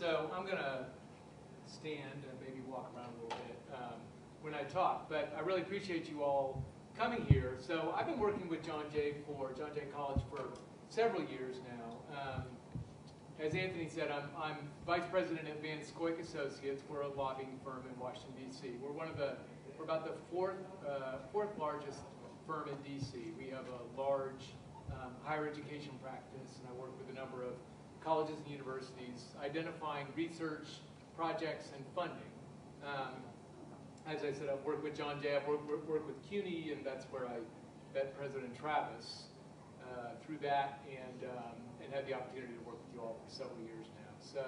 So I'm going to stand and maybe walk around a little bit when I talk, but I really appreciate you all coming here. So I've been working with John Jay College for several years now. As Anthony said, I'm Vice President at Scoyoc Associates. We're a lobbying firm in Washington, D.C. We're about the fourth largest firm in D.C. We have a large higher education practice, and I work with a number of colleges and universities identifying research projects and funding. As I said, I've worked with John Jay, I've worked with CUNY, and that's where I met President Travis through that, and had the opportunity to work with you all for several years now. So,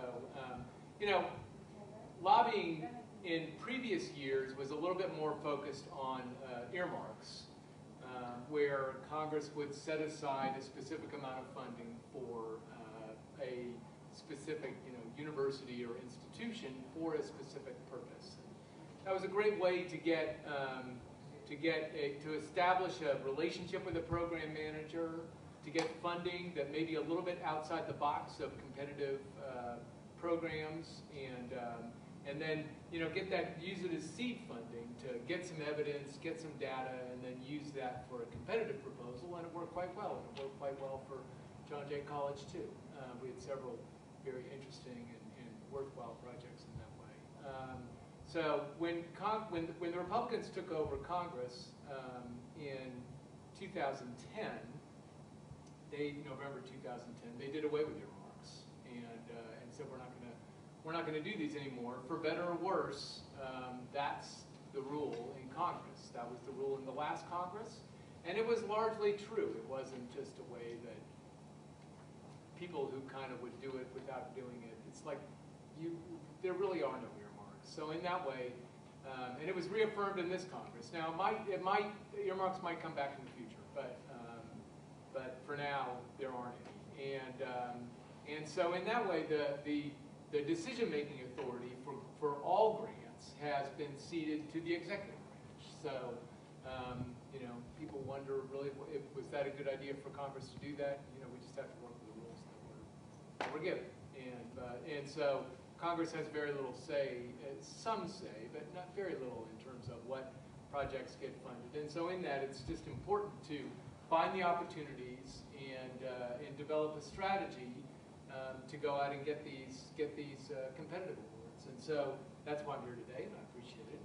you know, lobbying in previous years was a little bit more focused on earmarks, where Congress would set aside a specific amount of funding for a specific, university or institution for a specific purpose. That was a great way to get to establish a relationship with a program manager, to get funding that may be a little bit outside the box of competitive programs, and then use it as seed funding to get some evidence, get some data, and then use that for a competitive proposal. And it worked quite well. And it worked quite well for John Jay College too. We had several very interesting and worthwhile projects in that way. So when the Republicans took over Congress in 2010, November 2010, they did away with earmarks and said we're not gonna do these anymore. For better or worse, that's the rule in Congress. That was the rule in the last Congress, and it was largely true. It wasn't just a way that people who kind of would do it without doing it. It's like there really are no earmarks. So in that way, and it was reaffirmed in this Congress. Now, earmarks might come back in the future, but for now there aren't any. And so in that way, the decision-making authority for all grants has been ceded to the executive branch. So people wonder really, was that a good idea for Congress to do that? We just have to work with the rules that we're given. And so Congress has very little say, some say, but not very little in terms of what projects get funded. And so in that, it's just important to find the opportunities and develop a strategy to go out and get these competitive awards. And so that's why I'm here today, and I appreciate it.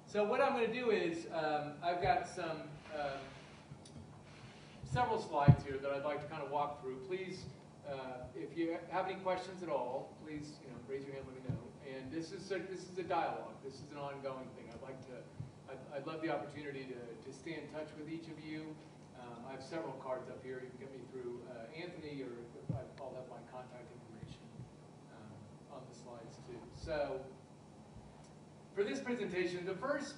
So what I'm going to do is I've got several slides here that I'd like to kind of walk through. Please, if you have any questions at all, please raise your hand, let me know. And this is a dialogue. This is an ongoing thing. I'd love the opportunity to stay in touch with each of you. I have several cards up here. You can get me through Anthony, or I'll have my contact information on the slides too. So for this presentation, the first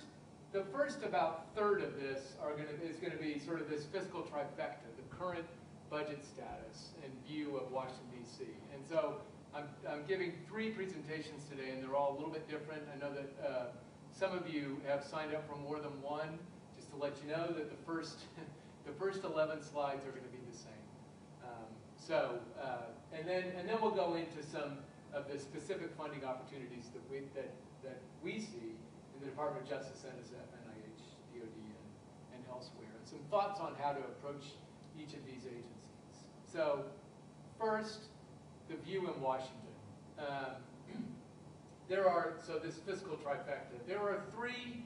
about third of this is going to be sort of this fiscal trifecta, the current budget status and view of Washington, D.C. And so I'm giving 3 presentations today, and they're all a little bit different. I know that some of you have signed up for more than one. Just to let you know that the first 11 slides are going to be the same. And then we'll go into some of the specific funding opportunities that we see in the Department of Justice, NSF, NIH, DOD, and elsewhere, and some thoughts on how to approach each of these agencies. So first, the view in Washington. So this fiscal trifecta, there are 3,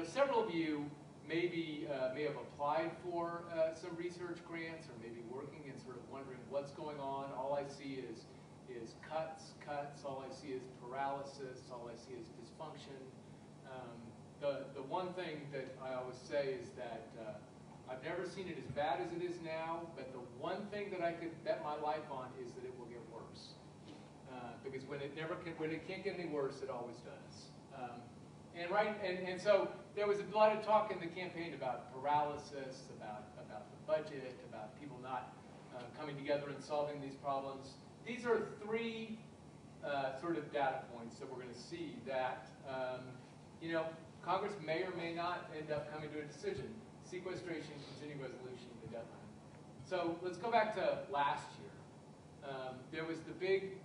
several of you may have applied for some research grants, or maybe working and sort of wondering what's going on. All I see is cuts. All I see is paralysis. All I see is dysfunction. The one thing that I always say is that I've never seen it as bad as it is now, but the one thing that I could bet my life on is that it will get worse. Because when it can't get any worse, it always does. And so there was a lot of talk in the campaign about paralysis, about the budget, about people not coming together and solving these problems. These are 3 sort of data points that we're going to see that Congress may or may not end up coming to a decision. Sequestration, continuing resolution, the deadline. So let's go back to last year. There was the big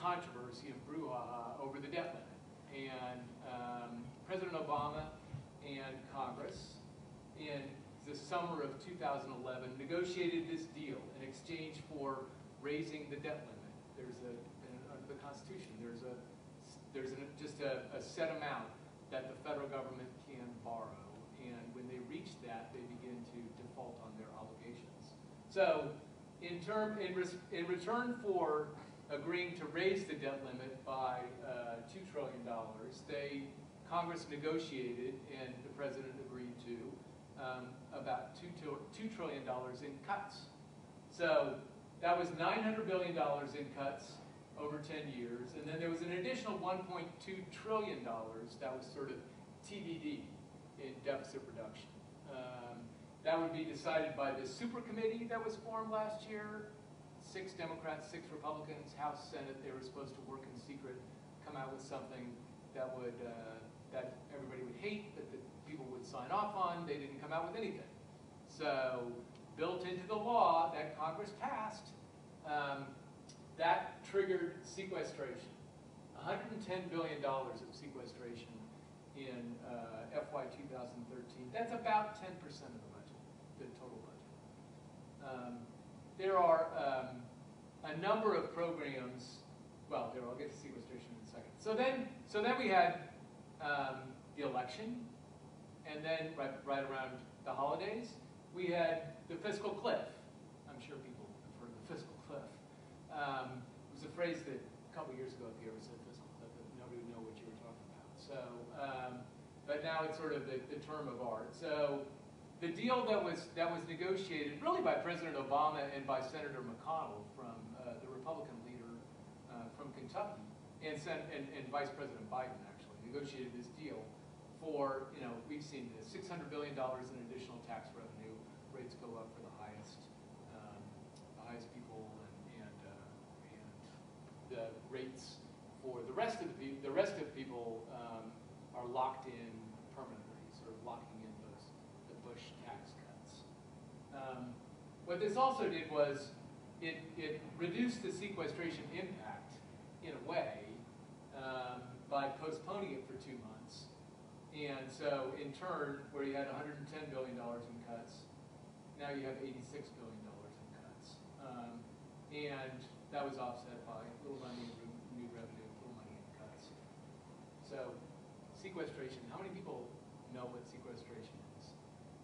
controversy and brouhaha over the debt limit. And President Obama and Congress, in the summer of 2011, negotiated this deal in exchange for raising the debt limit. Under the Constitution, there's just a set amount that the federal government can borrow, and when they reach that, they begin to default on their obligations. So, in return for agreeing to raise the debt limit by $2 trillion, Congress negotiated, and the president agreed to, about $2 trillion in cuts. So that was $900 billion in cuts over 10 years, and then there was an additional $1.2 trillion that was sort of TBD in deficit reduction. That would be decided by the super committee that was formed last year. 6 Democrats, 6 Republicans, House, Senate. They were supposed to work in secret, come out with something that would that everybody would hate, that the people would sign off on. They didn't come out with anything. So, built into the law that Congress passed, that triggered sequestration. $110 billion of sequestration in FY 2013. That's about 10% of the budget, the total budget. There are a number of programs. Well, I'll get to sequestration in a second. So then we had the election, and then right around the holidays, we had the Fiscal Cliff. I'm sure people have heard of the Fiscal Cliff. It was a phrase that a couple years ago, if you ever said Fiscal Cliff, nobody would know what you were talking about. So, but now it's sort of the term of art. So the deal that was negotiated really by President Obama and by Senator McConnell from the Republican leader from Kentucky, and Vice President Biden actually negotiated this deal for, we've seen this, $600 billion in additional tax revenue. Rates go up for the highest people, and the rates for the rest of the people are locked in permanently, sort of locking in the Bush tax cuts. What this also did was it reduced the sequestration impact in a way by postponing it for 2 months. And so, in turn, where you had $110 billion in cuts, now you have $86 billion in cuts. And that was offset by little money in new revenue, little money in cuts. So, sequestration, how many people know what sequestration is?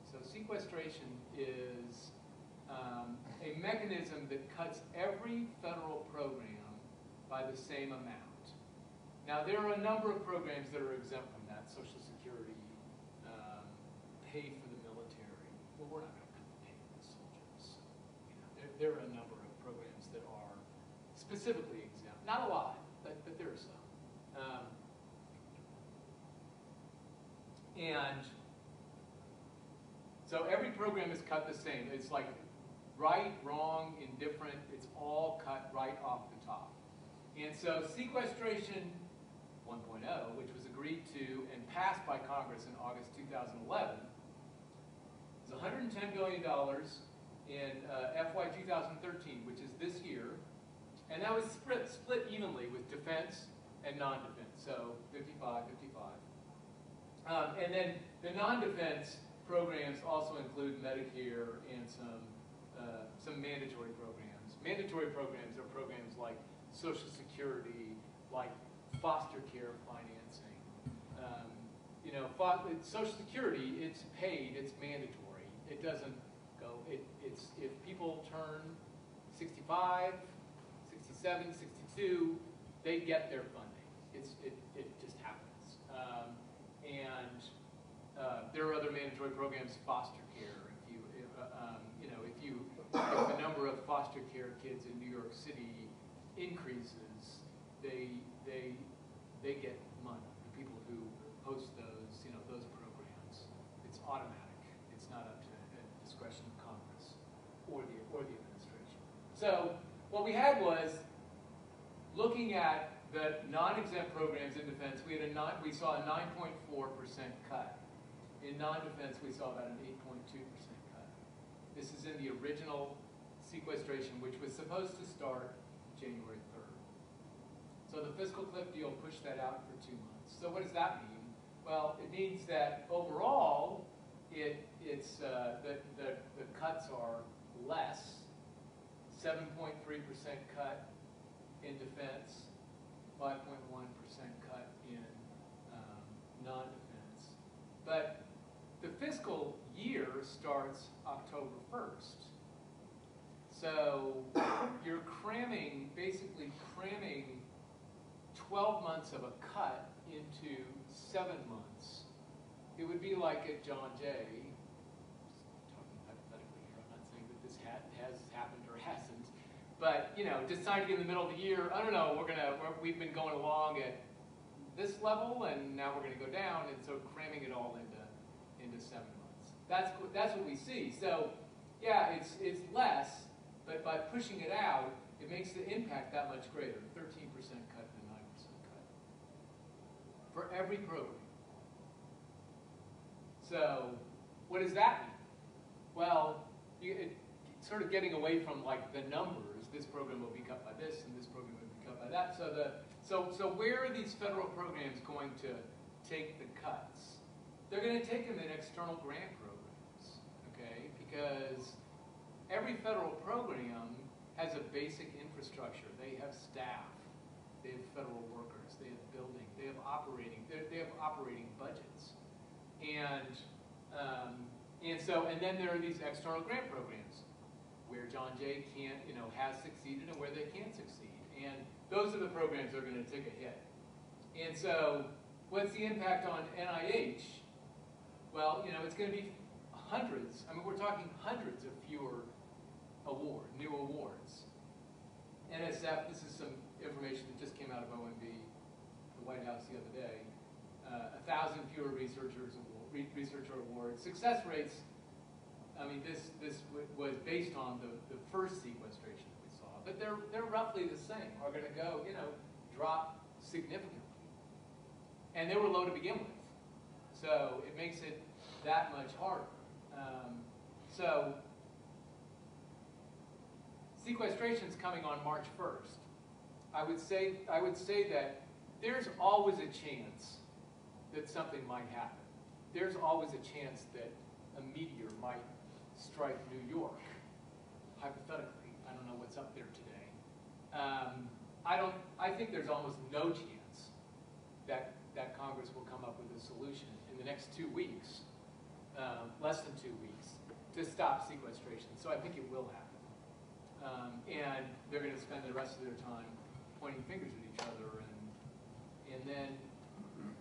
So, sequestration is a mechanism that cuts every federal program by the same amount. Now, there are a number of programs that are exempt from that. Social Security, pay for the military. Well, we're not going to cut the pay for the soldiers. There are a number of programs that are specifically exempt. Not a lot, but there are some. And so every program is cut the same. It's like right, wrong, indifferent. It's all cut right off the top. And so sequestration 1.0, which was agreed to and passed by Congress in August 2011, is $110 billion in FY 2013, which is this year, and that was split evenly with defense and non-defense, so 55-55. And then the non-defense programs also include Medicare and some mandatory programs. Mandatory programs are programs like Social Security, like foster care financing. Social Security, it's paid, it's mandatory. It doesn't go, it's if people turn 65, 67, 62, they get their funding. It just happens. There are other mandatory programs, foster care. If the number of foster care kids in New York City increases, they get money. The people who host those programs, it's automatic. It's not up to the discretion of Congress or the administration. So what we had was, looking at the non-exempt programs in defense, we saw a 9.4% cut. In non-defense, we saw about an 8.2% cut. This is in the original sequestration, which was supposed to start January 3rd. So the Fiscal Cliff deal pushed that out for 2 months. So what does that mean? Well, it means that overall, the cuts are less, 7.3% cut in defense, 5.1% cut in non-defense. But the fiscal year starts October 1st. So you're basically cramming 12 months of a cut into 7 months. It would be like at John Jay, talking hypothetically here, I'm not saying that this has happened or hasn't, but deciding in the middle of the year, I don't know, we've been going along at this level, and now we're going to go down, and so cramming it all into 7 months. That's what we see. So yeah, it's less, but by pushing it out, it makes the impact that much greater, 13% cut to 9% cut for every program. So what does that mean? Well, it's sort of getting away from like the numbers. This program will be cut by this, and this program will be cut by that. So where are these federal programs going to take the cuts? They're going to take them in external grant programs, okay? Because every federal program has a basic infrastructure. They have staff, they have federal workers, they have building, they have operating budgets, and then there are these external grant programs where John Jay has succeeded and where they can't succeed, and those are the programs that are going to take a hit. And so, what's the impact on NIH? Well, it's going to be hundreds. I mean, we're talking hundreds of fewer new awards. NSF, this is some information that just came out of OMB, the White House the other day. 1,000 fewer researcher awards. Success rates, I mean, this was based on the first sequestration that we saw, but they're roughly the same. Are going to go, drop significantly. And they were low to begin with. So it makes it that much harder. So sequestration's coming on March 1st. I would say that there's always a chance that something might happen. There's always a chance that a meteor might strike New York. Hypothetically, I don't know what's up there today. I think there's almost no chance that Congress will come up with a solution in the next 2 weeks, less than 2 weeks, to stop sequestration. So I think it will happen. And they're going to spend the rest of their time pointing fingers at each other, and then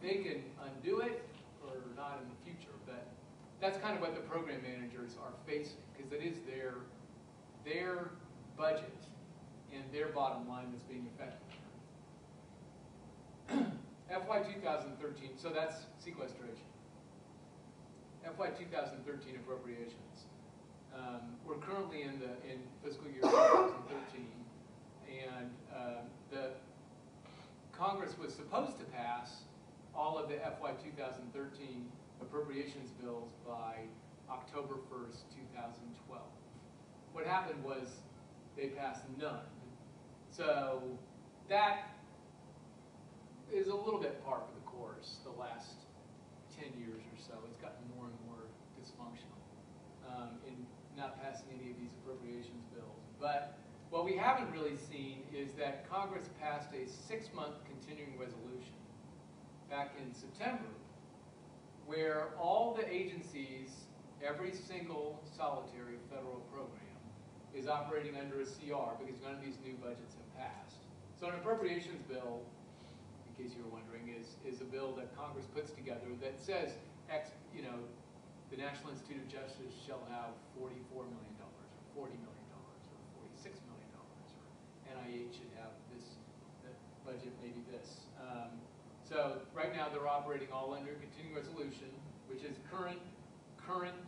they can undo it or not in the future. But that's kind of what the program managers are facing, because it is their budget and their bottom line that's being affected. FY 2013, so that's sequestration. FY 2013 appropriations. We're currently in fiscal year 2013, and the Congress was supposed to pass all of the FY 2013 appropriations bills by October 1st, 2012. What happened was they passed none. So that is a little bit par for the course the last 10 years or so. It's gotten more and more dysfunctional in not passing any of these appropriations bills. But what we haven't really seen is that Congress passed a 6-month continuing resolution back in September, where all the agencies, every single solitary federal program, is operating under a CR because none of these new budgets have passed. So an appropriations bill, in case you were wondering, is a bill that Congress puts together that says, the National Institute of Justice shall have $44 million, or $40 million, or $46 million, or NIH should have this budget, maybe this. So right now they're operating all under continuing resolution, which is current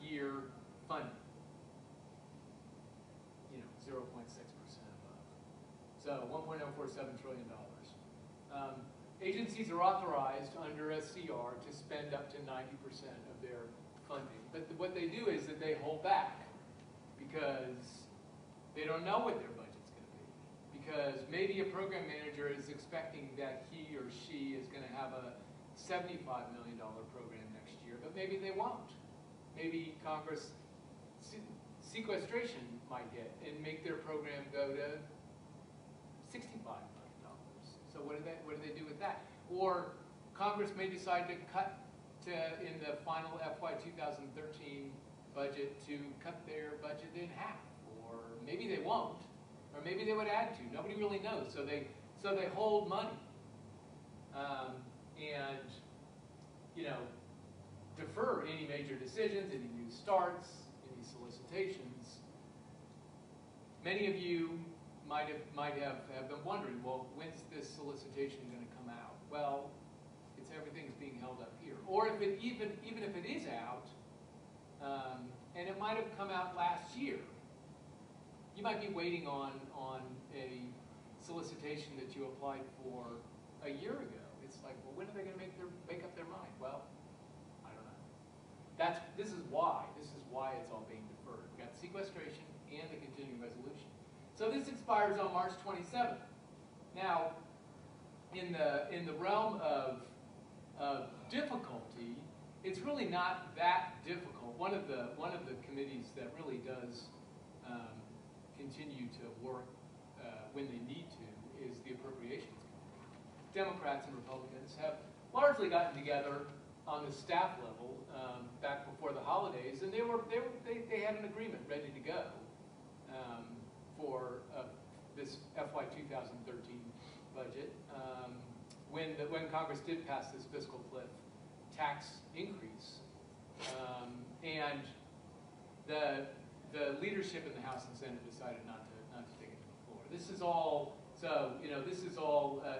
year funding. 0.6% above. So $1.047 trillion. Agencies are authorized under a CR to spend up to 90% of their funding. But what they do is that they hold back because they don't know what their budget's going to be. because maybe a program manager is expecting that he or she is going to have a $75 million program next year, but maybe they won't. Maybe Congress sequestration might hit and make their program go to $65 million. So what do they do with that? Or Congress may decide to cut in the final FY 2013 budget to cut their budget in half, or maybe they won't, or maybe they would add to. Nobody really knows. So they hold money, and defer any major decisions, any new starts, any solicitations. Many of you might have been wondering, well, when's this solicitation going to come out? Well, everything's being held up here. Or if it even if it is out, and it might have come out last year, you might be waiting on a solicitation that you applied for a year ago. It's like, well, when are they going to make up their mind? Well, I don't know. This is why it's all being deferred. We've got sequestration and the continuing resolution. So this expires on March 27th. Now, in the realm of difficulty, it's really not that difficult. One of the committees that really does continue to work when they need to is the appropriations committee. Democrats and Republicans have largely gotten together on the staff level back before the holidays, and they had an agreement ready to go for this FY 2013 budget. When Congress did pass this Fiscal Cliff tax increase, and the leadership in the House and Senate decided not to take it to the floor. This is all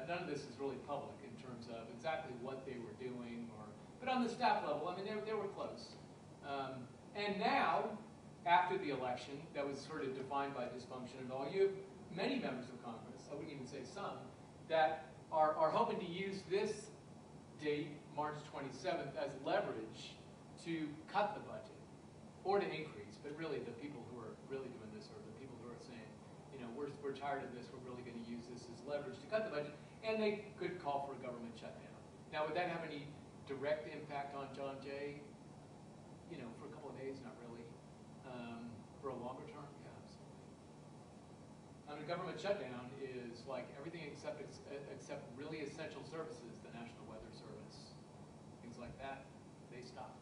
none of this is really public in terms of exactly what they were doing, but on the staff level, I mean, they were close. And now, after the election, that was sort of defined by dysfunction and all, you have many members of Congress, I wouldn't even say some, that are hoping to use this date, March 27th, as leverage to cut the budget or to increase. But really, the people who are really doing this are the people who are saying, we're tired of this, we're really going to use this as leverage to cut the budget, and they could call for a government shutdown. Now, would that have any direct impact on John Jay? For a couple of days, not really. For a longer term, yeah, absolutely. I mean, a government shutdown is like everything except really essential services, the National Weather Service, things like that, they stop.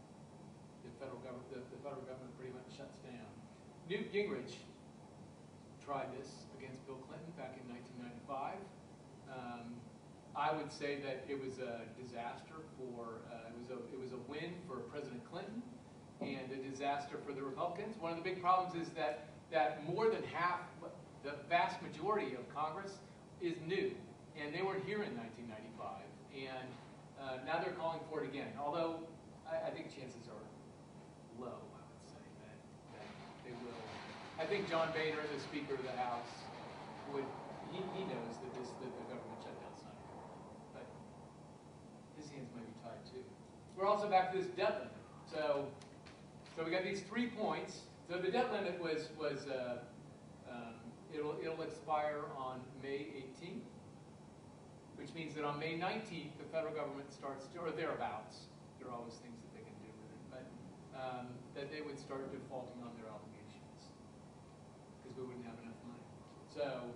The federal government pretty much shuts down. Newt Gingrich tried this against Bill Clinton back in 1995. I would say that it was a disaster for it was a win for President Clinton and a disaster for the Republicans. One of the big problems is that more than half, the vast majority of Congress is new, and they weren't here in 1995, and now they're calling for it again. Although I think chances are low, I would say that they will. I think John Boehner, the Speaker of the House, he knows that the government shutdown's not going to work, but his hands might be tied too. We're also back to this debt limit. So we got these 3 points. So the debt limit it'll expire on May 18th, which means that on May 19th the federal government starts to, or thereabouts. There are always things that they can do with it, but that they would start defaulting on their obligations because we wouldn't have enough money. So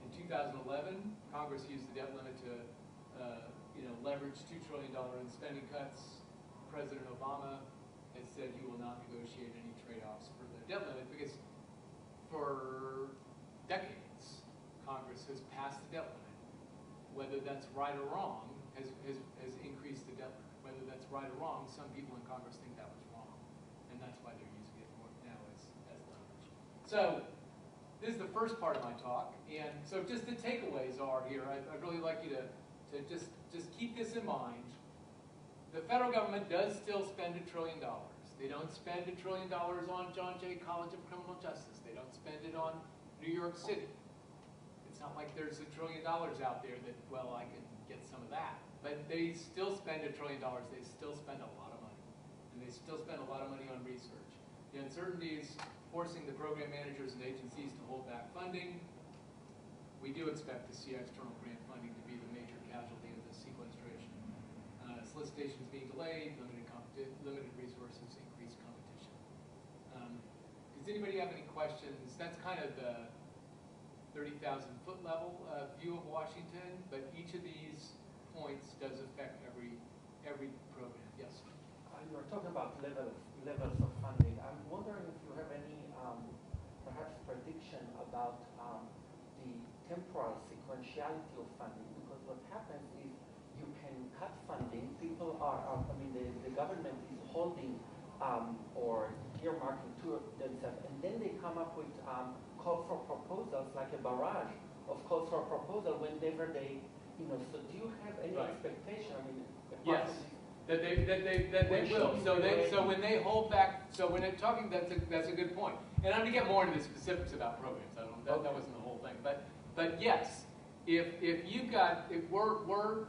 in 2011, Congress used the debt limit to leverage $2 trillion in spending cuts. President Obama has said he will not negotiate any trade-offs for the debt limit because for decades Congress has passed the debt limit. Whether that's right or wrong has increased the debt limit. Whether that's right or wrong, some people in Congress think that was wrong, and that's why they're using it more now as leverage. So this is the first part of my talk, and so just the takeaways are here. I'd really like you to just keep this in mind. The federal government does still spend $1 trillion. They don't spend $1 trillion on John Jay College of Criminal Justice. They don't spend it on New York City. It's not like there's $1 trillion out there that, well, I can get some of that. But they still spend $1 trillion. They still spend a lot of money. And they still spend a lot of money on research. The uncertainty is forcing the program managers and agencies to hold back funding. we do expect to see external grant funding to be the major casualty of the sequestration. Solicitations being delayed, limited resources, increased competition. Does anybody have any questions? That's kind of the 30,000-foot level view of Washington, but each of these points does affect every program. Yes? You were talking about levels of funding. I'm wondering if you have any perhaps prediction about the temporal sequentiality of funding, because what happens is you can cut funding. People are, the government is holding or earmarking to themselves, and then they come up with calls for proposals, like a barrage of calls for proposal whenever they, so do you have any expectation? Yes. That they will. So when they hold back. So when they're talking, that's a good point. And I'm going to get more into the specifics about programs. I don't. That wasn't the whole thing. But yes, if we're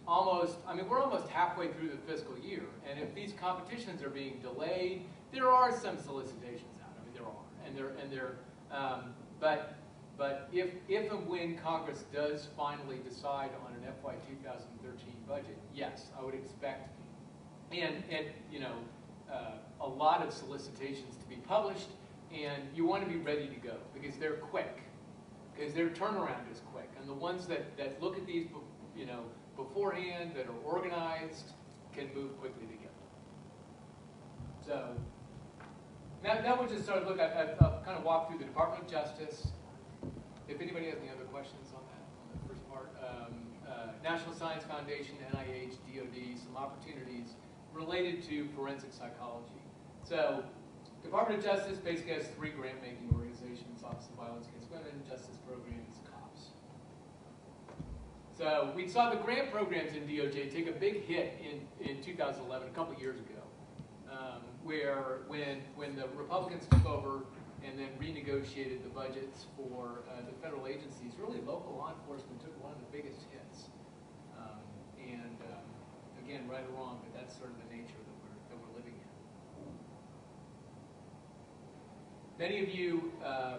almost halfway through the fiscal year, and if these competitions are being delayed, there are some solicitations out. There are, but if and when Congress does finally decide on an FY 2013 budget, yes, I would expect, and a lot of solicitations to be published, and you want to be ready to go because they're quick, because their turnaround is quick, and the ones that look at these, beforehand, that are organized, can move quickly together. So now we'll just sort of look at kind of walk through the Department of Justice. If anybody has any other questions on that, on the first part, National Science Foundation, NIH, DoD, some opportunities related to forensic psychology. So, Department of Justice basically has 3 grant-making organizations: Office of Violence Against Women, Justice Programs, COPS. So we saw the grant programs in DOJ take a big hit in 2011, a couple years ago, where when the Republicans took over and then renegotiated the budgets for the federal agencies, really local law enforcement took one of the biggest hits. Again, right or wrong, but that's sort of the nature that we're living in. Many of you, I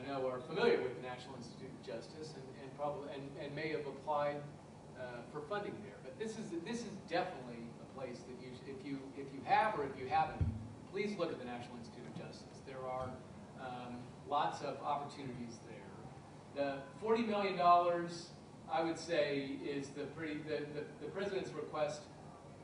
know, are familiar with the National Institute of Justice and may have applied for funding there. But this is definitely a place that if you have or if you haven't, please look at the National Institute of Justice. There are lots of opportunities there. The $40 million, I would say, is the president's request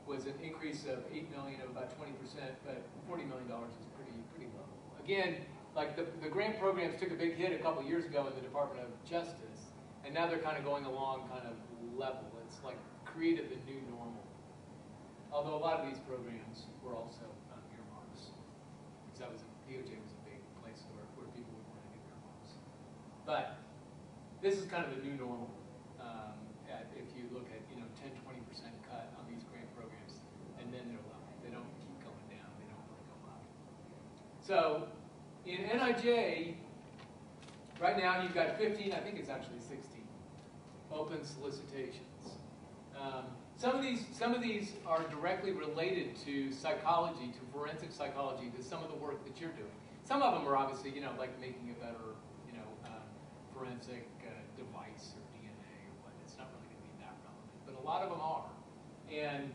was an increase of $8 million, of about 20%, but $40 million is pretty low. Again, like the grant programs took a big hit a couple years ago in the Department of Justice, and now they're kind of going along kind of level. It's like created the new normal. Although a lot of these programs were also earmarks. Because DOJ was a big place where people would want to do earmarks. But this is kind of the new normal. If you look at 10, 20% cut on these grant programs, and then they're level. They don't keep going down. They don't really go up. So in NIJ, right now you've got 15. I think it's actually 16 open solicitations. Some of these are directly related to psychology, to forensic psychology, to some of the work that you're doing. Some of them are obviously, like making a better, forensic device or DNA or what. It's not really going to be that relevant, but a lot of them are. And,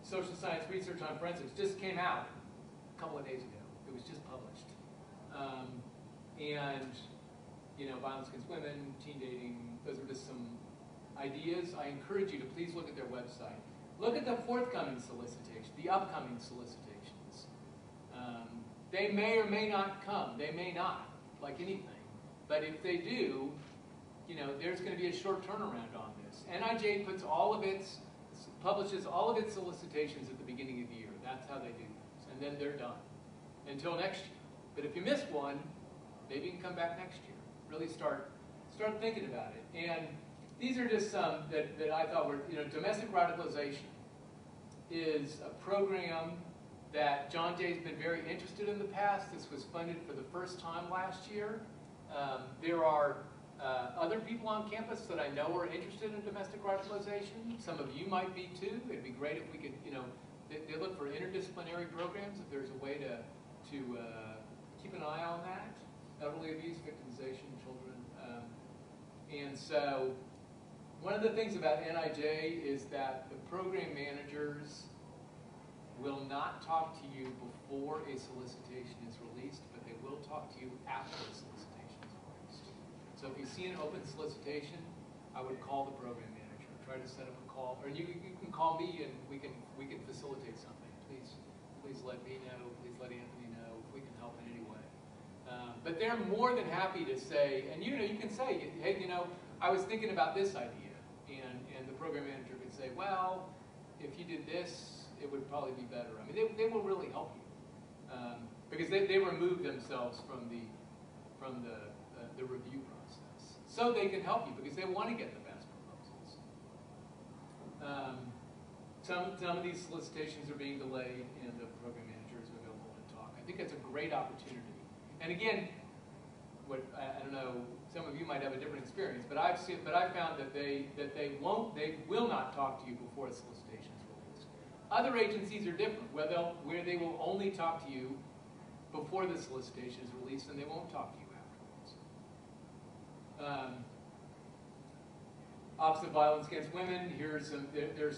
social science research on forensics just came out a couple of days ago. It was just published. Violence against women, teen dating, those are just some ideas. I encourage you to please look at their website. Look at the forthcoming solicitation, the upcoming solicitations. They may or may not come. They may not, like anything. But if they do, there's going to be a short turnaround on this. NIJ publishes all of its solicitations at the beginning of the year. That's how they do things. And then they're done until next year. But if you missed one, maybe you can come back next year. Really start thinking about it. And these are just some that I thought were, domestic radicalization is a program that John Jay's been very interested in the past. This was funded for the first time last year. There are other people on campus that I know are interested in domestic radicalization. Some of you might be too. It'd be great if we could, they look for interdisciplinary programs if there's a way to keep an eye on that. Elderly abuse, victimization, children. And so one of the things about NIJ is that the program managers will not talk to you before a solicitation is released, but they will talk to you after the solicitation is released. So if you see an open solicitation, I would call the program manager, try to set up a call, or you can call me and we can facilitate something. Please let me know, please let Anthony know if we can help in any way. But they're more than happy to say, and you can say, hey, I was thinking about this idea, and the program manager could say, well, if you did this, it would probably be better. I mean, they will really help you because they remove themselves from the review process, so they can help you because they want to get the best proposals. Some of these solicitations are being delayed, and the program manager is available to talk. I think that's a great opportunity. And again, I don't know, some of you might have a different experience, but I've found that they will not talk to you before a solicitation is released. Other agencies are different, where they will only talk to you before the solicitation is released, and they won't talk to you afterwards. Office of Violence Against Women. There's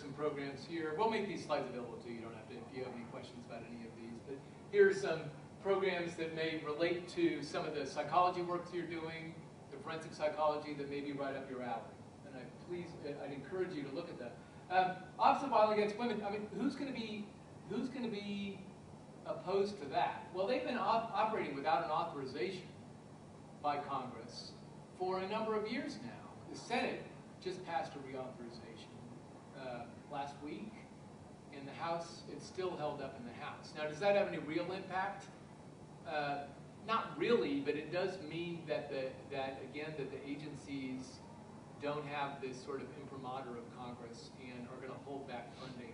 some programs here. We'll make these slides available to you. You don't have to if you have any questions about any of these. But here's some programs that may relate to some of the psychology work that you're doing, the forensic psychology that may be right up your alley. And I'd encourage you to look at that. Office of Violence Against Women. I mean, who's going to be opposed to that? Well, they've been operating without an authorization by Congress for a number of years now. The Senate just passed a reauthorization last week. In the House, it's still held up in the House. Now, does that have any real impact? Not really, but it does mean that the agencies don't have this sort of imprimatur of Congress and are going to hold back funding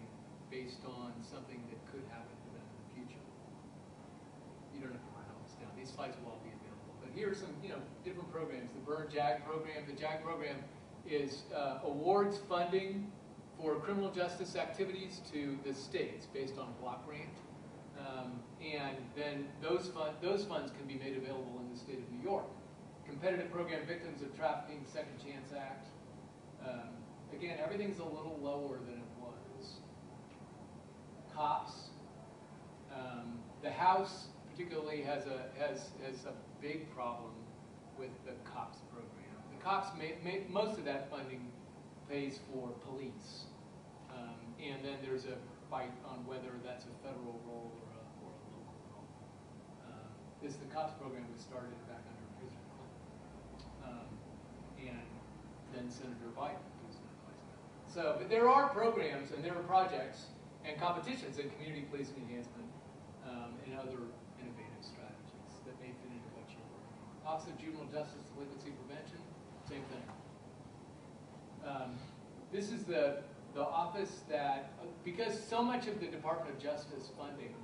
based on something that could happen to them in the future. You don't have to write all this down. These slides will all be available. But here are some, different programs. The Burn JAG program. The JAG program is awards funding for criminal justice activities to the states based on a block grant. And then those funds can be made available in the state of New York. Competitive Program Victims of Trafficking, Second Chance Act. Again, everything's a little lower than it was. COPS. The House particularly has a big problem with the COPS program. The COPS, most of that funding pays for police. And then there's a fight on whether that's a federal role or a local role. The COPS program was started back under President Clinton. And then Senator Biden was in place. So, but there are programs and there are projects and competitions in community policing enhancement and other innovative strategies that may fit into what you're working on. Office of Juvenile Justice Delinquency Prevention, same thing. This is the office that, because so much of the Department of Justice funding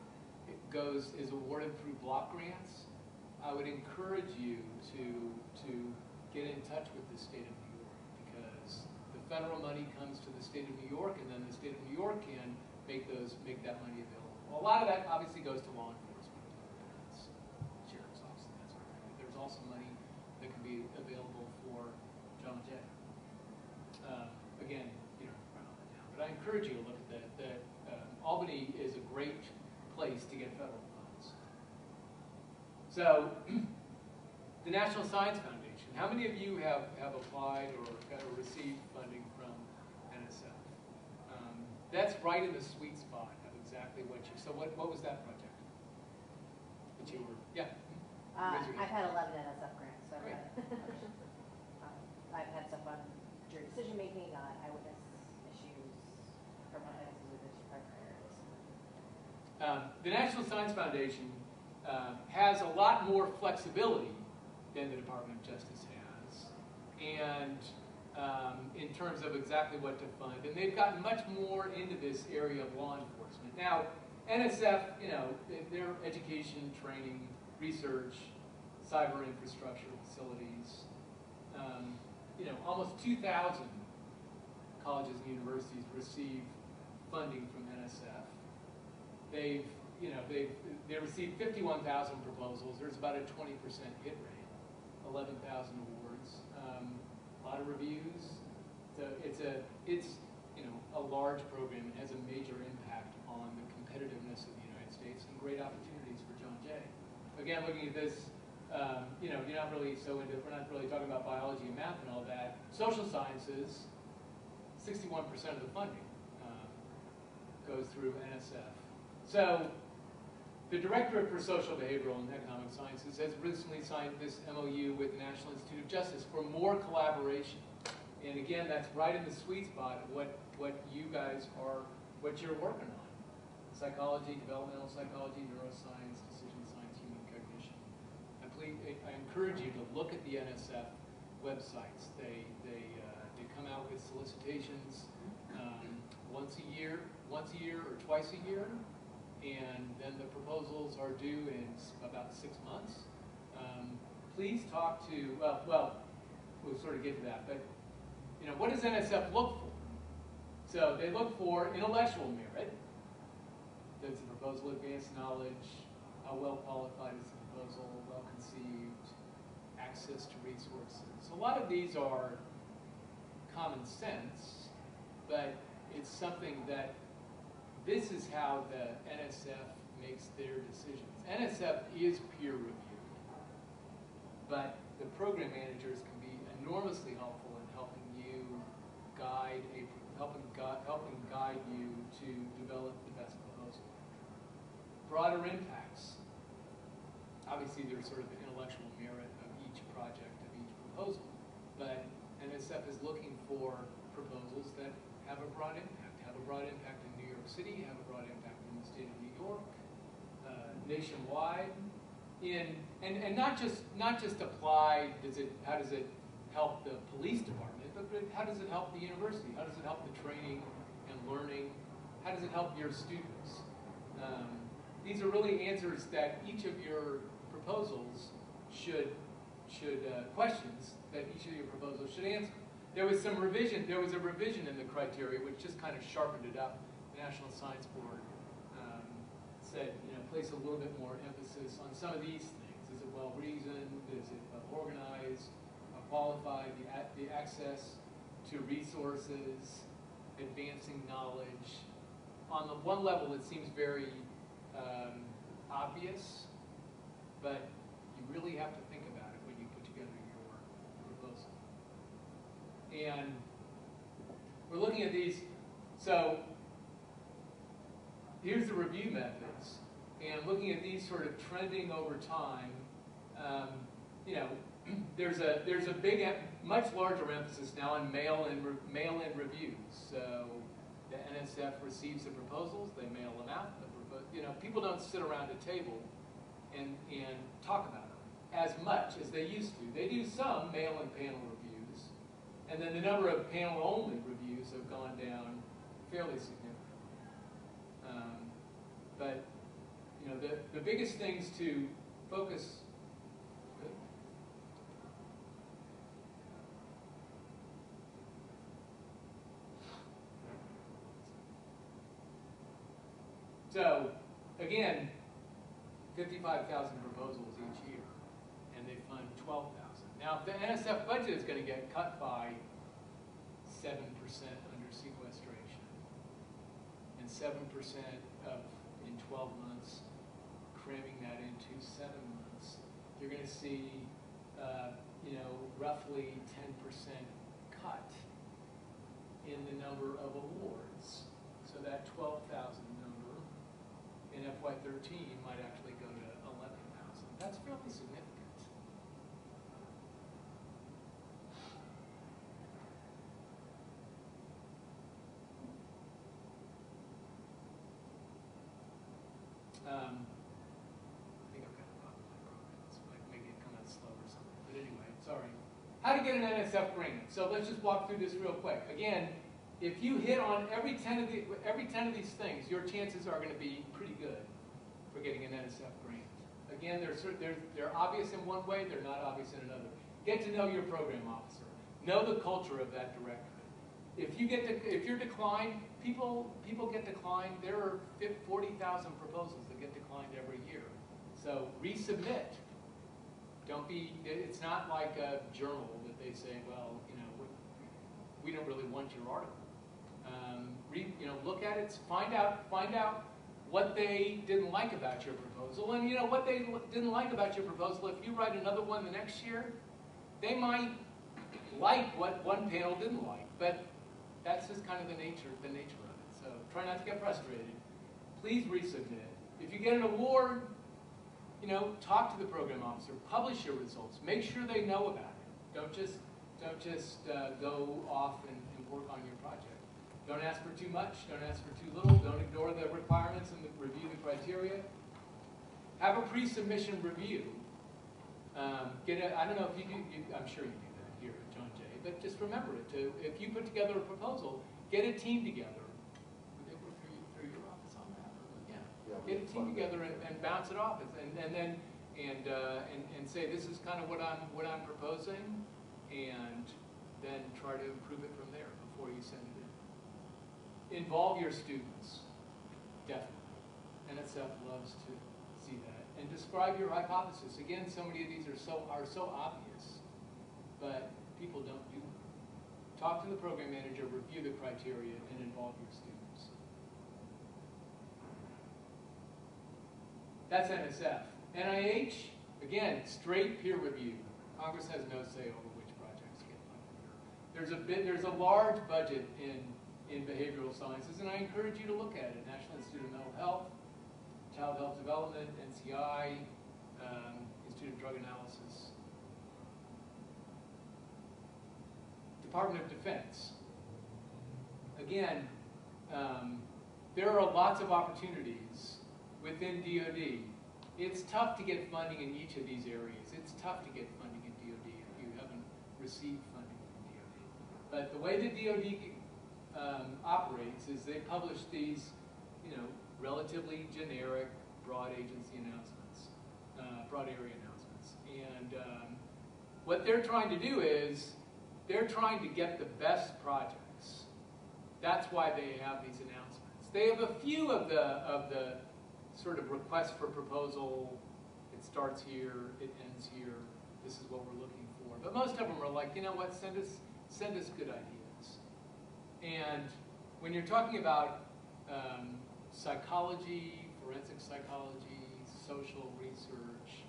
is awarded through block grants, I would encourage you to get in touch with the state of New York, because the federal money comes to the state of New York, and then the state of New York can make that money available. Well, a lot of that obviously goes to law enforcement, sheriff's office, and that sort of thing. But there's also money that can be available for John Jay. Again, write all that down. But I encourage you to look at that. Albany is a great place to get federal funds. So, the National Science Foundation. How many of you have applied or received funding from NSF? That's right in the sweet spot of exactly what you. So, what was that project that you were? Yeah. I've had 11 NSF grants. So Great. I've had stuff on jury decision making, on eyewitness issues, criminal evidence are the two primary areas. The National Science Foundation has a lot more flexibility than the Department of Justice has, and in terms of exactly what to fund, and they've gotten much more into this area of law enforcement. Now, NSF, their education, training, research, cyber infrastructure facilities, almost 2,000 colleges and universities receive funding from NSF. They received 51,000 proposals. There's about a 20% hit rate. A 11,000 awards, a lot of reviews. So it's a large program and has a major impact on the competitiveness of the United States and great opportunities for John Jay. Again, looking at this, you're not really we're not really talking about biology and math and all that. Social sciences, 61% of the funding goes through NSF. So the Directorate for Social, Behavioral, and Economic Sciences has recently signed this MOU with the National Institute of Justice for more collaboration. And again, that's right in the sweet spot of what you guys are, what you're working on. Psychology, developmental psychology, neuroscience, decision science, human cognition. I encourage you to look at the NSF websites. They come out with solicitations once a year or twice a year, and then the proposals are due in about 6 months. Please talk to, well, we'll sort of get to that, but what does NSF look for? So they look for intellectual merit. Does the proposal advance knowledge? How well qualified is the proposal? Well conceived? Access to resources? A lot of these are common sense, but it's something that this is how the NSF makes their decisions. NSF is peer reviewed, but the program managers can be enormously helpful in helping you helping guide you to develop the best proposal. Broader impacts. Obviously, there's sort of the intellectual merit of each project, of each proposal, but NSF is looking for proposals that have a broad impact. Have a broad impact in New York City, have a broad impact in the state of New York, nationwide, and not just apply. How does it help the police department? But how does it help the university? How does it help the training and learning? How does it help your students? These are really answers that each of your proposals should questions that each of your proposals should answer. There was some revision. There was a revision in the criteria which just kind of sharpened it up. The National Science Board said, place a little bit more emphasis on some of these things. Is it well reasoned? Is it organized? Qualified? The access to resources, advancing knowledge. On the one level, it seems very obvious, but you really have to think about it when you put together your proposal. And we're looking at these. So here's the review methods, and looking at these sort of trending over time. There's a big, much larger emphasis now on mail-in reviews. So the NSF receives the proposals, they mail them out. People don't sit around a table and talk about them as much as they used to. They do some mail-in panel reviews, and then the number of panel-only reviews have gone down fairly significantly. But the biggest things to focus. So, again, 55,000 proposals each year, and they fund 12,000. Now, if the NSF budget is going to get cut by 7% under sequestration, and 7% in 12 months, cramming that into 7 months, you're going to see, roughly 10% cut in the number of awards. So that 12,000 number in FY13 might actually go to 11,000. That's fairly significant. I think I've got a problem with my program. It's like maybe it come out slow or something. But anyway, sorry. How to get an NSF grant. So let's just walk through this real quick. Again, if you hit on every 10 of these things, your chances are going to be pretty good for getting an NSF grant. Again, they're obvious in one way, they're not obvious in another. Get to know your program officer. Know the culture of that directorate. If you're declined, people get declined. There are 40,000 proposals that get declined every year. So resubmit. Don't be, it's not like a journal that they say, well, we don't really want your article. Read, look at it, find out what they didn't like about your proposal, and what they didn't like about your proposal. If you write another one the next year, they might like what one panel didn't like, but that's just kind of the nature of it. So try not to get frustrated. Please resubmit. If you get an award, talk to the program officer, publish your results, make sure they know about it. Don't just go off and work on your project. Don't ask for too much, don't ask for too little, don't ignore the requirements and review the criteria. Have a pre-submission review. I don't know if you do, I'm sure you do that here at John Jay, but just remember it. If you put together a proposal, get a team together. Would they work through your office on that? Yeah. Get a team together and bounce it off, and then say this is kind of what I'm proposing, and then try to improve it from there before you send it in. Involve your students, definitely. NSF loves to see that. And describe your hypothesis. Again, so many of these are so obvious, but people don't do them. Talk to the program manager, review the criteria, and involve your students. That's NSF. NIH, again, straight peer review. Congress has no say over which projects get funded. There's a large budget in behavioral sciences, and I encourage you to look at it. National Institute of Mental Health, Child Health Development, NCI, Institute of Drug Analysis. Department of Defense. Again, there are lots of opportunities within DoD. It's tough to get funding in each of these areas. It's tough to get funding in DoD if you haven't received funding from DoD. But the way the DoD operates is they publish these, relatively generic, broad agency announcements, broad area announcements. And what they're trying to do is they're trying to get the best projects. That's why they have these announcements. They have a few of the sort of requests for proposal. It starts here, it ends here. This is what we're looking for. But most of them are like, send us good ideas. And when you're talking about psychology, forensic psychology, social research,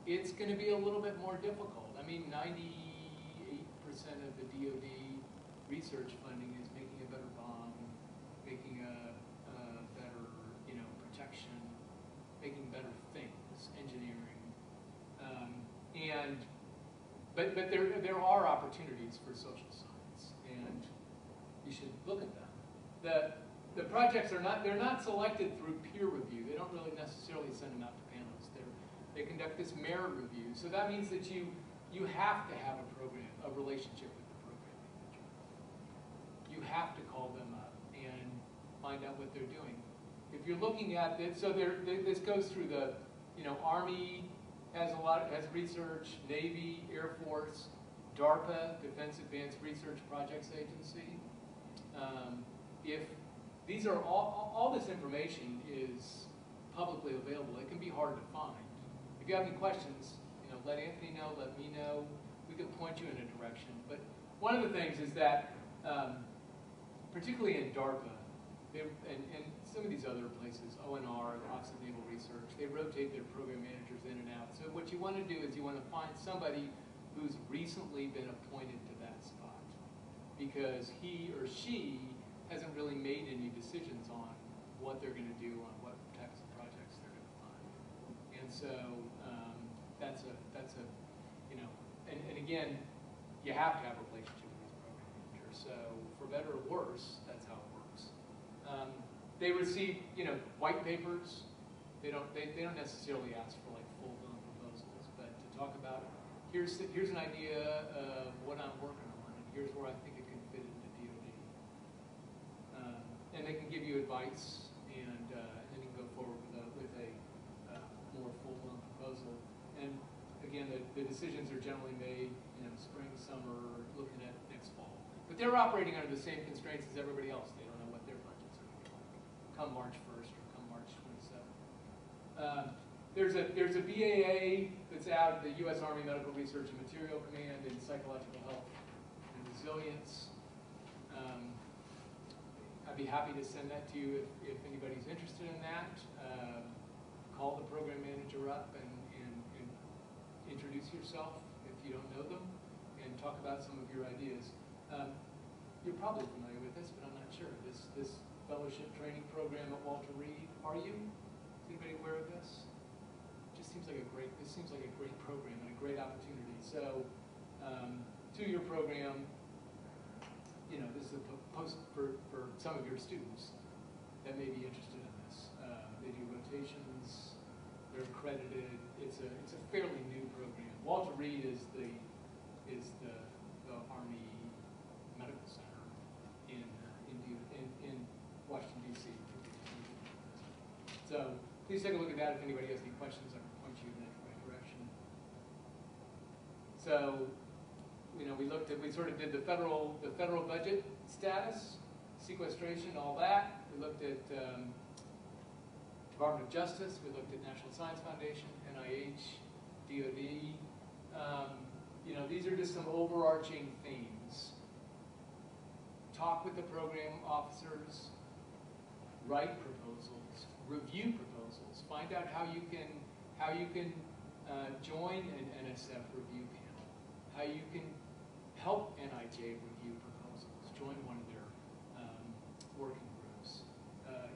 it's going to be a little bit more difficult. I mean, 98% of the DoD research funding is making a better bomb, making a better, protection, making better things, engineering, but there are opportunities for social science, and you should look at them. The projects they're not selected through peer review. They don't really necessarily send them out to panels. They conduct this merit review. So that means that you have to have a relationship with the program manager. You have to call them up and find out what they're doing. If you're looking at this, so this goes through the, Army has research, Navy, Air Force, DARPA, Defense Advanced Research Projects Agency. If these are all this information is publicly available, it can be hard to find. If you have any questions, let Anthony know, let me know. We can point you in a direction. But one of the things is that, particularly in DARPA, and some of these other places, ONR, the Office of Naval Research, they rotate their program managers in and out. So what you want to do is you want to find somebody who's recently been appointed to that spot, because he or she hasn't really made any decisions on what they're going to do, on what types of projects they're going to fund. And so that's a and again, you have to have a relationship with these program managers. So for better or worse, that's how it works. They receive, white papers. They don't necessarily ask for like full-blown proposals, but to talk about here's an idea of what I'm working on, and here's where I think it can fit into DoD. And they can give you advice, and then you can go forward with a more full-blown proposal. And again, the decisions are generally made, spring, summer, looking at next fall. But they're operating under the same constraints as everybody else. They don't know what their budgets are going to be like come March 1st or come March 27th. There's a BAA that's out have the U.S. Army Medical Research and Material Command in psychological health and resilience. I'd be happy to send that to you if anybody's interested in that. Call the program manager up and introduce yourself if you don't know them, and talk about some of your ideas. You're probably familiar with this, but I'm not sure. This fellowship training program at Walter Reed. Are you? Is anybody aware of this? This seems like a great program and a great opportunity. So, 2-year program. You know, this is a post for some of your students that may be interested in this. They do rotations. They're accredited. It's a fairly new program. Walter Reed is the Army Medical Center in Washington D.C. So please take a look at that. If anybody has any questions, I can point you in that right direction. So, you know, we sort of did the federal budget status, sequestration, all that. We looked at Department of Justice. We looked at National Science Foundation, NIH, DoD. You know, these are just some overarching themes. Talk with the program officers, write proposals, review proposals, find out how you can join an NSF review panel, how you can help NIJ review proposals, join one of their working groups.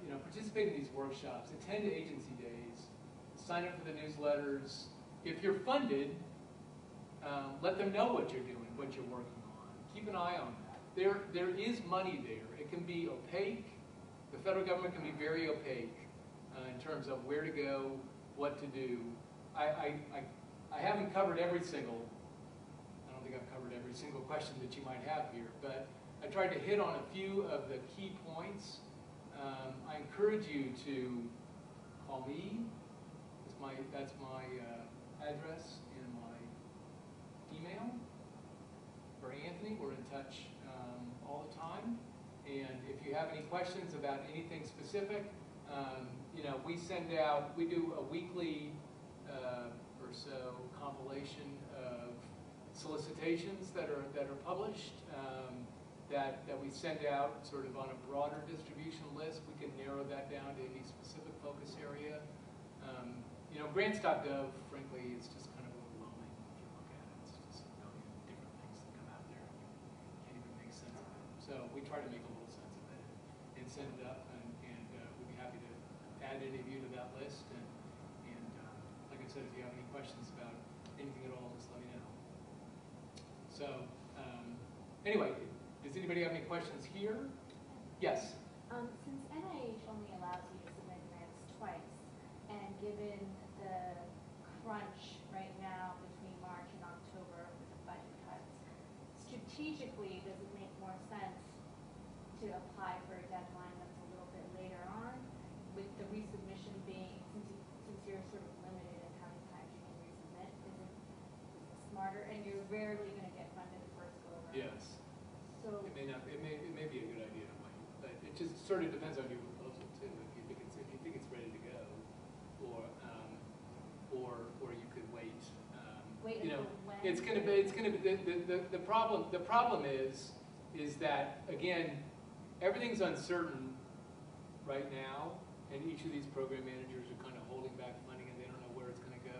You know, participate in these workshops, attend agency days, sign up for the newsletters. If you're funded, let them know what you're doing, what you're working on. Keep an eye on that. There is money there. It can be opaque. The federal government can be very opaque in terms of where to go, what to do. I haven't covered every single. I don't think I've covered every single question that you might have here, but I tried to hit on a few of the key points. I encourage you to call me. That's my address and my email. Or Anthony, we're in touch all the time. And if you have any questions about anything specific, you know, we do a weekly or so compilation of solicitations that are published that we send out sort of on a broader distribution list. We can narrow that down to any specific focus area. You know, grants.gov, frankly, it's just kind of overwhelming if you look at it. It's just a million different things that come out there. You can't even make sense of it. So we try to make a little sense of it and send it up, and we'd be happy to add any of you to that list. And like I said, if you have any questions about anything at all, just let me know. So anyway, does anybody have any questions here? Yes? Since NIH only allows you to submit grants twice, and given the crunch right now between March and October with the budget cuts, strategically, does it make more sense to apply for a deadline that's a little bit later on, with the resubmission being, since you're sort of limited in how many times you can resubmit, is it smarter? And you're rarely going to get funded the first go around. Yes. So it may be a good idea to wait, but it just sort of depends on your proposal too. If you think it's ready to go, or you could wait. wait You know, until when? it's going to be the problem is that, again, everything's uncertain right now, and each of these program managers are kind of holding back money, and they don't know where it's going to go.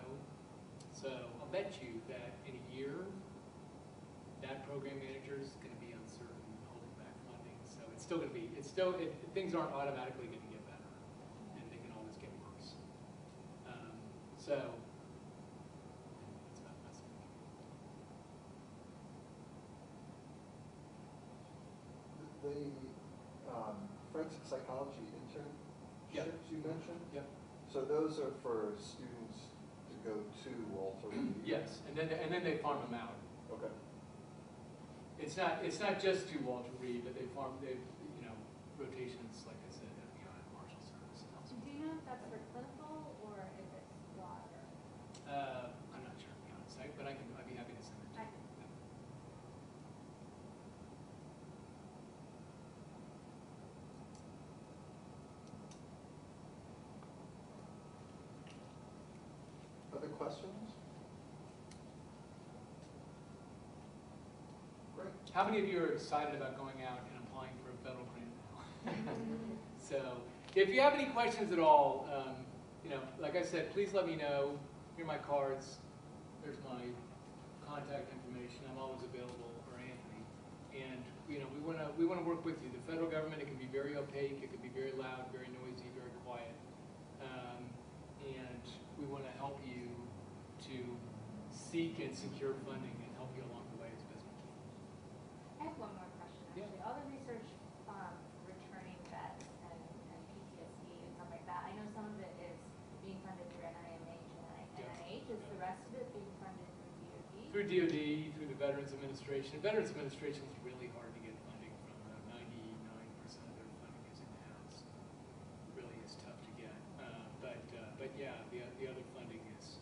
So I'll bet you that in a year, that program manager is going to be uncertain, holding back funding. So it's still going to be, things aren't automatically going to get better, and they can always get worse. So that's about my speaking. The forensic psychology internships you mentioned? Yep. So those are for students to go to Walter Reed? Yes, and then they farm them out. Okay. It's not just to Walter Reed, but they rotations, like I said, FBI and Marshal Service and elsewhere. Do you know if that's for clinical or if it's broader? I'm not sure, to be honest, but I'd be happy to send it to you. Other questions? How many of you are excited about going out and applying for a federal grant now? So, if you have any questions at all, you know, like I said, please let me know. Here are my cards. There's my contact information. I'm always available, or Anthony. And you know, we want to work with you. The federal government, it can be very opaque, it can be very loud, very noisy, very quiet, and we want to help you to seek and secure funding and help you along the way as best we can. I have one more question, Yeah. actually. All the research returning vets and PTSD and stuff like that, I know some of it is being funded through NIMH and NIH. Is the rest of it being funded through DOD? Through DOD, through the Veterans Administration. Veterans Administration is really hard to get funding from. 99% of their funding is in-house. Really is tough to get. But yeah, the other funding is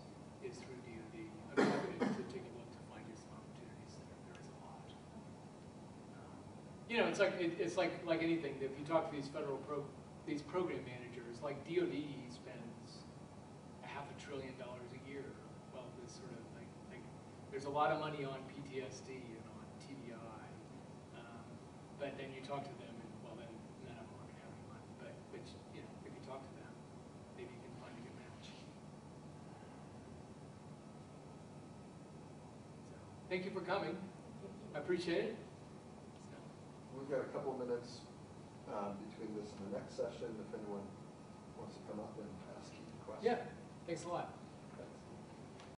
through DOD. I'm happy to take a look to find you some opportunities there. There is a lot. You know, it's like anything. If you talk to these these program managers, like DOD spends $500 billion a year. Well, this sort of like there's a lot of money on PTSD and on TBI, but then you talk to them and well, then none of them are going to have any money. But you know, if you talk to them, maybe you can find a good match. So, thank you for coming. I appreciate it. So, We've got a couple of minutes between this and the next session, if anyone wants to come up and ask you questions. yeah, thanks a lot.